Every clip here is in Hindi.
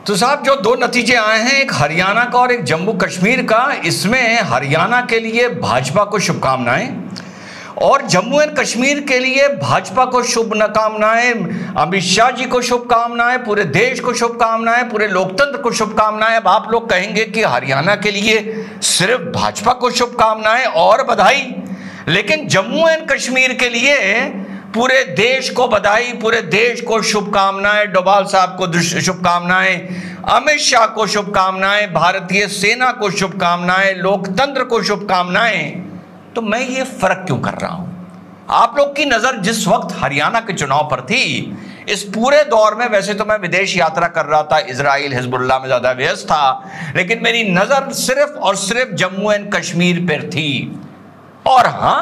तो साहब जो दो नतीजे आए हैं, एक हरियाणा का और एक जम्मू कश्मीर का, इसमें हरियाणा के लिए भाजपा को शुभकामनाएं और जम्मू एंड कश्मीर के लिए भाजपा को शुभकामनाएं, अमित शाह जी को शुभकामनाएं, पूरे देश को शुभकामनाएं, पूरे लोकतंत्र को शुभकामनाएं। अब आप लोग कहेंगे कि हरियाणा के लिए सिर्फ भाजपा को शुभकामनाएं और बधाई, लेकिन जम्मू एंड कश्मीर के लिए पूरे देश को बधाई, पूरे देश को शुभकामनाएं, डोभाल साहब को शुभकामनाएं, अमित शाह को शुभकामनाएं, भारतीय सेना को शुभकामनाएं, लोकतंत्र को शुभकामनाएं। तो मैं ये फर्क क्यों कर रहा हूं? आप लोग की नजर जिस वक्त हरियाणा के चुनाव पर थी, इस पूरे दौर में वैसे तो मैं विदेश यात्रा कर रहा था, इजराइल हिजबुल्लाह में ज्यादा व्यस्त था, लेकिन मेरी नजर सिर्फ और सिर्फ जम्मू एंड कश्मीर पर थी। और हां,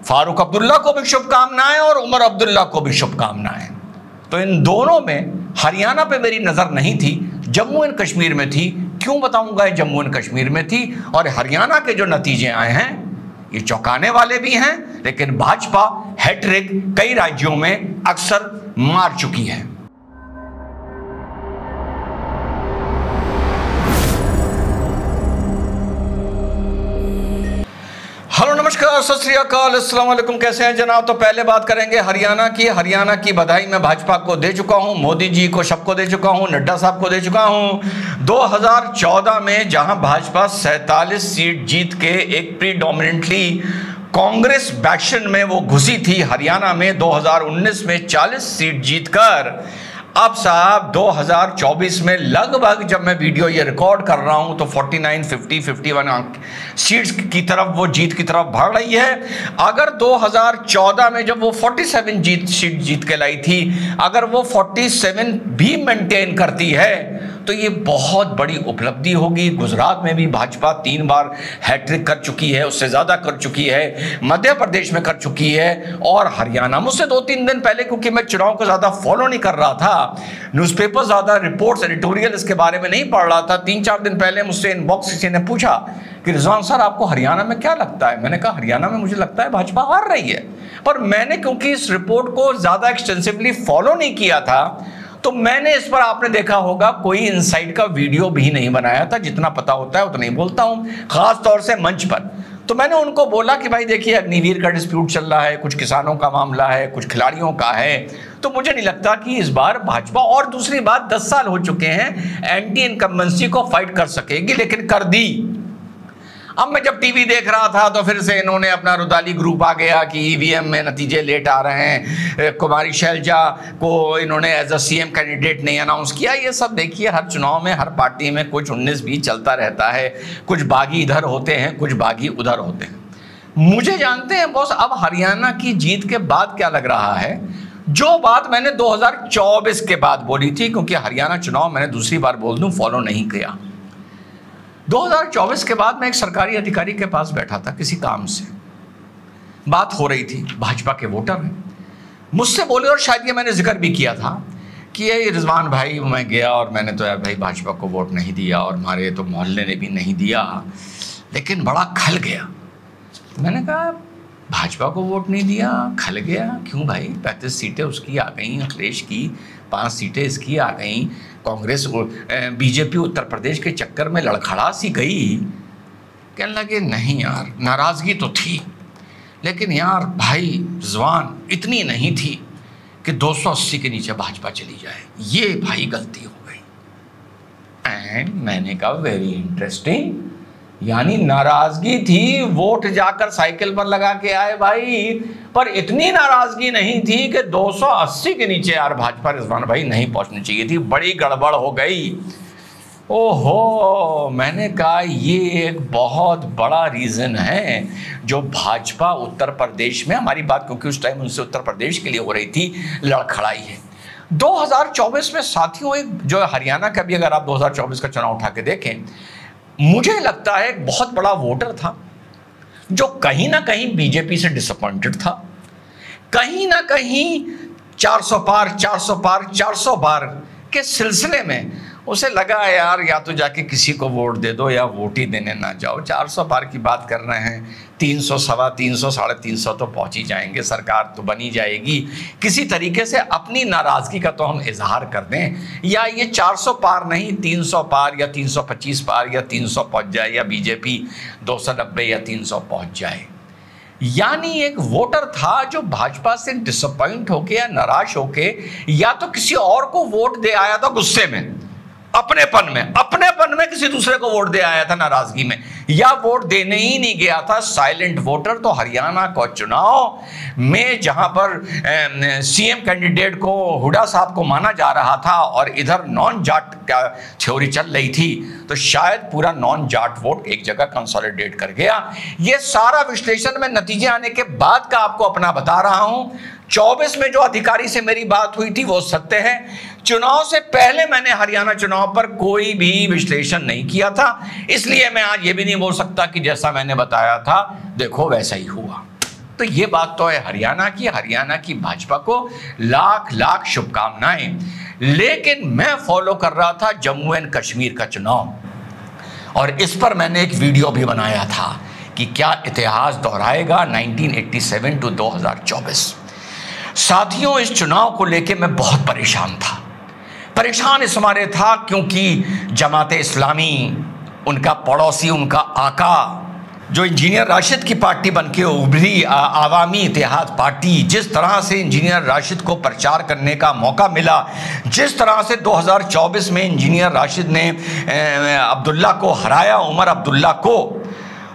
फारूक अब्दुल्ला को भी शुभकामनाएं और उमर अब्दुल्ला को भी शुभकामनाएं। तो इन दोनों में हरियाणा पे मेरी नजर नहीं थी, जम्मू एंड कश्मीर में थी। क्यों बताऊंगा? जम्मू एंड कश्मीर में थी। और हरियाणा के जो नतीजे आए हैं ये चौंकाने वाले भी हैं, लेकिन भाजपा हैट्रिक कई राज्यों में अक्सर मार चुकी है। हेलो, नमस्कार, सत श्री अकाल, अस्सलाम वालेकुम। कैसे हैं जनाब? तो पहले बात करेंगे हरियाणा की बधाई मैं भाजपा को दे चुका हूं, मोदी जी को सबको दे चुका हूं, नड्डा साहब को दे चुका हूं। 2014 में जहां भाजपा 47 सीट जीत के एक प्रीडोमिनेंटली कांग्रेस बैक्शन में वो घुसी थी, हरियाणा में 2019 में 40 सीट जीतकर अब साहब 2024 में लगभग, जब मैं वीडियो ये रिकॉर्ड कर रहा हूं तो 49, 50, 51 सीट्स की तरफ वो जीत की तरफ बढ़ रही है। अगर 2014 में जब वो 47 सीट जीत के लाई थी, अगर वो 47 भी मेंटेन करती है तो ये बहुत बड़ी उपलब्धि होगी। गुजरात में भी भाजपा 3 बार हैट्रिक कर चुकी है, उससे ज्यादा कर चुकी है, मध्य प्रदेश में कर चुकी है, और हरियाणा मुझसे 2-3 दिन पहले, क्योंकि मैं चुनाव को ज्यादा फॉलो नहीं कर रहा था, न्यूज़पेपर ज्यादा रिपोर्ट्स एडिटोरियल इसके बारे में नहीं पढ़ रहा था, 3-4 दिन पहले मुझसे इनबॉक्स किसी ने पूछा कि रिजवान सर आपको हरियाणा में क्या लगता है? मैंने कहा हरियाणा में मुझे लगता है भाजपा हार रही है। पर मैंने क्योंकि इस रिपोर्ट को ज्यादा एक्सटेंसिवली फॉलो नहीं किया था, तो मैंने इस पर, आपने देखा होगा, कोई इनसाइड का वीडियो भी नहीं बनाया था। जितना पता होता है उतना ही बोलता हूं, खास तौर से मंच पर। तो मैंने उनको बोला कि भाई देखिए, अग्निवीर का डिस्प्यूट चल रहा है, कुछ किसानों का मामला है, कुछ खिलाड़ियों का है, तो मुझे नहीं लगता कि इस बार भाजपा, और दूसरी बात 10 साल हो चुके हैं, एंटी इनकम्बेंसी को फाइट कर सकेगी, लेकिन कर दी। अब मैं जब टीवी देख रहा था तो फिर से इन्होंने अपना रुदाली ग्रुप आ गया कि ईवीएम में नतीजे लेट आ रहे हैं, कुमारी शैलजा को इन्होंने एज अ सीएम कैंडिडेट नहीं अनाउंस किया। ये सब देखिए, हर चुनाव में हर पार्टी में कुछ 19-20 चलता रहता है, कुछ बागी इधर होते हैं, कुछ बागी उधर होते हैं। मुझे जानते हैं बॉस, अब हरियाणा की जीत के बाद क्या लग रहा है, जो बात मैंने 2024 के बाद बोली थी, क्योंकि हरियाणा चुनाव मैंने दूसरी बार बोल दूं फॉलो नहीं किया। 2024 के बाद मैं एक सरकारी अधिकारी के पास बैठा था, किसी काम से बात हो रही थी, भाजपा के वोटर हैं, मुझसे बोले, और शायद ये मैंने जिक्र भी किया था कि ये रिजवान भाई, मैं गया और मैंने तो यार भाई भाजपा को वोट नहीं दिया, और हमारे तो मोहल्ले ने भी नहीं दिया, लेकिन बड़ा खल गया। मैंने कहा भाजपा को वोट नहीं दिया, खल गया क्यों भाई? 35 सीटें उसकी आ गई, अखिलेश की 5 सीटें इसकी आ गई, कांग्रेस बीजेपी उत्तर प्रदेश के चक्कर में लड़खड़ा सी गई। कहने लगे नहीं यार, नाराज़गी तो थी, लेकिन यार भाई रिजवान इतनी नहीं थी कि 280 के नीचे भाजपा चली जाए, ये भाई गलती हो गई। एंड मैंने कहा वेरी इंटरेस्टिंग, यानी नाराजगी थी, वोट जाकर साइकिल पर लगा के आए भाई, पर इतनी नाराजगी नहीं थी कि 280 के नीचे यार भाजपा रिजवान भाई नहीं पहुंचनी चाहिए थी, बड़ी गड़बड़ हो गई। ओहो, मैंने कहा ये एक बहुत बड़ा रीज़न है जो भाजपा उत्तर प्रदेश में, हमारी बात क्योंकि उस टाइम उनसे उत्तर प्रदेश के लिए हो रही थी, लड़खड़ाई है। 2024 में साथियों, एक जो हरियाणा का भी, अगर आप 2024 का चुनाव उठा के देखें, मुझे लगता है एक बहुत बड़ा वोटर था जो कहीं ना कहीं बीजेपी से डिसअपॉइंटेड था, कहीं ना कहीं 400 पार के सिलसिले में उसे लगा यार या तो जाके किसी को वोट दे दो या वोट ही देने ना जाओ। 400 पार की बात कर रहे हैं, 300, 350, 350 तो पहुंच ही जाएंगे, सरकार तो बनी जाएगी। किसी तरीके से अपनी नाराजगी का तो हम इजहार कर दें, या ये 400 पार नहीं 300 पार या 325 पार या 300 पहुंच जाए, या बीजेपी 290 या 300 पहुंच जाए। यानी एक वोटर था जो भाजपा से डिसअपॉइंट होके या नाराज होके या तो किसी और को वोट दे आया था गुस्से में, अपनेपन में किसी दूसरे को वोट दे आया था नाराजगी में, या वोट देने ही नहीं गया था, साइलेंट वोटर। तो हरियाणा को चुनाव में जहां पर सीएम कैंडिडेट को हुड्डा साहब को माना जा रहा था और इधर नॉन जाट का थ्योरी चल रही थी, तो शायद पूरा नॉन जाट वोट एक जगह कंसोलिडेट कर गया। ये सारा विश्लेषण में नतीजे आने के बाद का आपको अपना बता रहा हूं। 24 में जो अधिकारी से मेरी बात हुई थी वो सत्य है। चुनाव से पहले मैंने हरियाणा चुनाव पर कोई भी विश्लेषण नहीं किया था, इसलिए मैं आज ये भी नहीं बोल सकता कि जैसा मैंने बताया था देखो वैसा ही हुआ। तो ये बात तो है हरियाणा की भाजपा को लाख लाख शुभकामनाएं। लेकिन मैं फॉलो कर रहा था जम्मू एंड कश्मीर का चुनाव, और इस पर मैंने एक वीडियो भी बनाया था कि क्या इतिहास दोहराएगा 1987 टू 2024। साथियों, इस चुनाव को लेके मैं बहुत परेशान था। परेशान इस मारे था क्योंकि जमाते इस्लामी, उनका पड़ोसी, उनका आका, जो इंजीनियर राशिद की पार्टी बनके उभरी आवामी इत्तेहाद पार्टी, जिस तरह से इंजीनियर राशिद को प्रचार करने का मौका मिला, जिस तरह से 2024 में इंजीनियर राशिद ने अब्दुल्ला को हराया, उमर अब्दुल्ला को,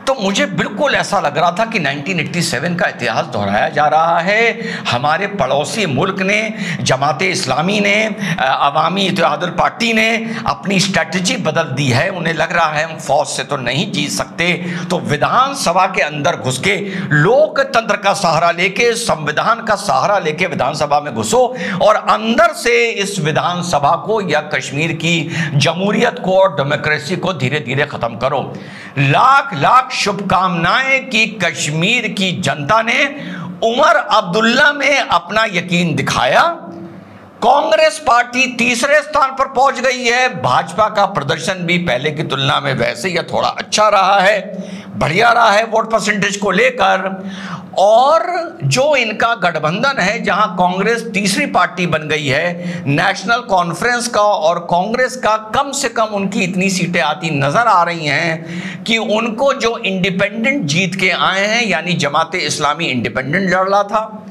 तो मुझे बिल्कुल ऐसा लग रहा था कि 1987 का इतिहास दोहराया जा रहा है। हमारे पड़ोसी मुल्क ने, जमाते इस्लामी ने, अवामी इत्तेहाद पार्टी ने अपनी स्ट्रेटजी बदल दी है। उन्हें लग रहा है हम फौज से तो नहीं जीत सकते, तो विधानसभा के अंदर घुस के लोकतंत्र का सहारा लेके, संविधान का सहारा लेके विधानसभा में घुसो और अंदर से इस विधानसभा को या कश्मीर की जमहूरियत को और डेमोक्रेसी को धीरे धीरे खत्म करो। लाख लाख शुभकामनाएं कि कश्मीर की जनता ने उमर अब्दुल्ला में अपना यकीन दिखाया। कांग्रेस पार्टी तीसरे स्थान पर पहुंच गई है। भाजपा का प्रदर्शन भी पहले की तुलना में वैसे या थोड़ा अच्छा रहा है, बढ़िया रहा है वोट परसेंटेज को लेकर। और जो इनका गठबंधन है, जहां कांग्रेस तीसरी पार्टी बन गई है, नेशनल कॉन्फ्रेंस का और कांग्रेस का कम से कम उनकी इतनी सीटें आती नजर आ रही हैं कि उनको जो इंडिपेंडेंट जीत के आए हैं, यानी जमाते इस्लामी इंडिपेंडेंट लड़ रहा था,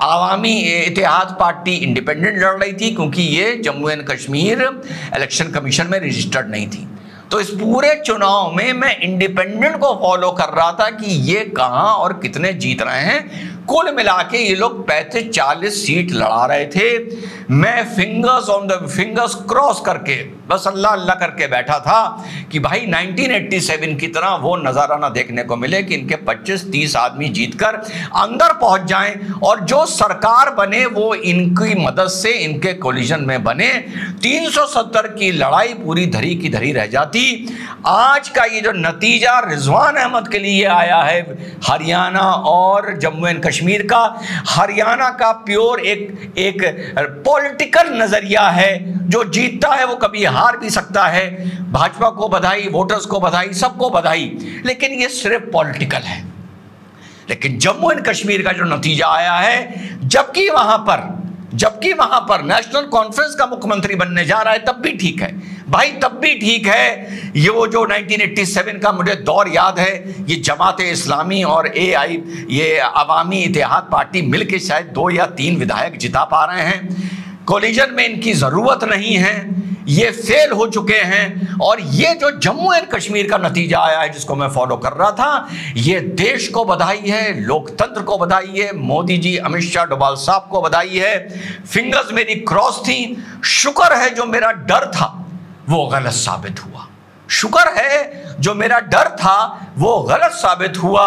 आवामी इत्तेहाद पार्टी इंडिपेंडेंट लड़ रही थी, क्योंकि ये Jammu and Kashmir election commission में रजिस्टर्ड नहीं थी। तो इस पूरे चुनाव में मैं इंडिपेंडेंट को फॉलो कर रहा था कि ये कहां और कितने जीत रहे हैं। कुल मिला के ये लोग 35-40 सीट लड़ा रहे थे। मैं फिंगर्स क्रॉस करके बस अल्लाह अल्लाह करके बैठा था कि भाई 1987 की तरह वो नज़ारा ना देखने को मिले कि इनके 25-30 आदमी जीतकर अंदर पहुंच जाएं और जो सरकार बने वो इनकी मदद से, इनके कोलिशन में बने। 370 की लड़ाई पूरी धरी की धरी रह जाती। आज का ये जो नतीजा रिजवान अहमद के लिए आया है हरियाणा और जम्मू एंड कश्मीर का, हरियाणा का प्योर एक पॉलिटिकल नजरिया है। जो जीतता है वो कभी हार भी सकता है। भाजपा को बधाई, वोटर्स को बधाई, सबको बधाई, लेकिन ये सिर्फ पॉलिटिकल है। लेकिन जम्मू एंड कश्मीर का जो नतीजा आया है, जबकि वहां पर नेशनल कॉन्फ्रेंस का मुख्यमंत्री बनने जा रहा है, तब भी ठीक है भाई, तब भी ठीक है। ये वो जो 1987 का मुझे दौर याद है, ये जमाते इस्लामी और एआई, ये अवामी इत्तेहाद पार्टी मिलके शायद 2 या 3 विधायक जिता पा रहे हैं। कोलिजन में इनकी जरूरत नहीं है, ये फेल हो चुके हैं। और ये जो जम्मू एंड कश्मीर का नतीजा आया है, जिसको मैं फॉलो कर रहा था, ये देश को बधाई है, लोकतंत्र को बधाई है, मोदी जी, अमित शाह, डोभाल साहब को बधाई है। फिंगर्स मेरी क्रॉस थी। शुक्र है जो मेरा डर था वो गलत साबित हुआ। शुक्र है जो मेरा डर था वो गलत साबित हुआ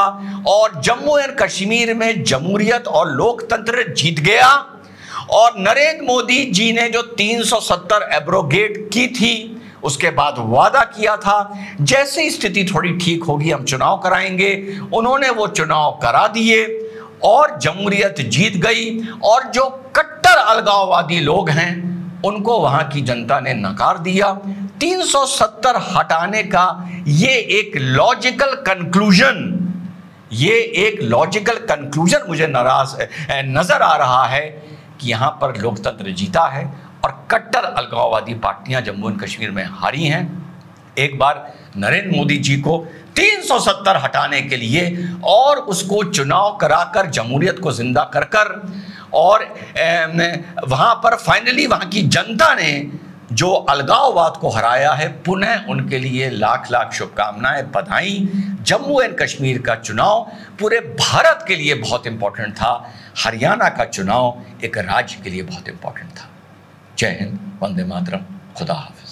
और जम्मू एंड कश्मीर में जमहूरियत और लोकतंत्र जीत गया। और नरेंद्र मोदी जी ने जो 370 एब्रोगेट की थी, उसके बाद वादा किया था जैसे स्थिति थोड़ी ठीक होगी हम चुनाव कराएंगे। उन्होंने वो चुनाव करा दिए और जमहूरियत जीत गई। और जो कट्टर अलगाववादी लोग हैं उनको वहां की जनता ने नकार दिया। 370 हटाने का ये एक लॉजिकल कंक्लूजन ये एक लॉजिकल कंक्लूजन मुझे नजर आ रहा है कि यहाँ पर लोकतंत्र जीता है और कट्टर अलगाववादी पार्टियां जम्मू एंड कश्मीर में हारी हैं। एक बार नरेंद्र मोदी जी को 370 हटाने के लिए और उसको चुनाव कराकर जमहूरियत को जिंदा कर कर और वहाँ पर फाइनली वहाँ की जनता ने जो अलगाववाद को हराया है, पुनः उनके लिए लाख लाख शुभकामनाएं, बधाई। जम्मू एंड कश्मीर का चुनाव पूरे भारत के लिए बहुत इंपॉर्टेंट था, हरियाणा का चुनाव एक राज्य के लिए बहुत इंपॉर्टेंट था। जय हिंद, वंदे मातरम, खुदा हाफिज।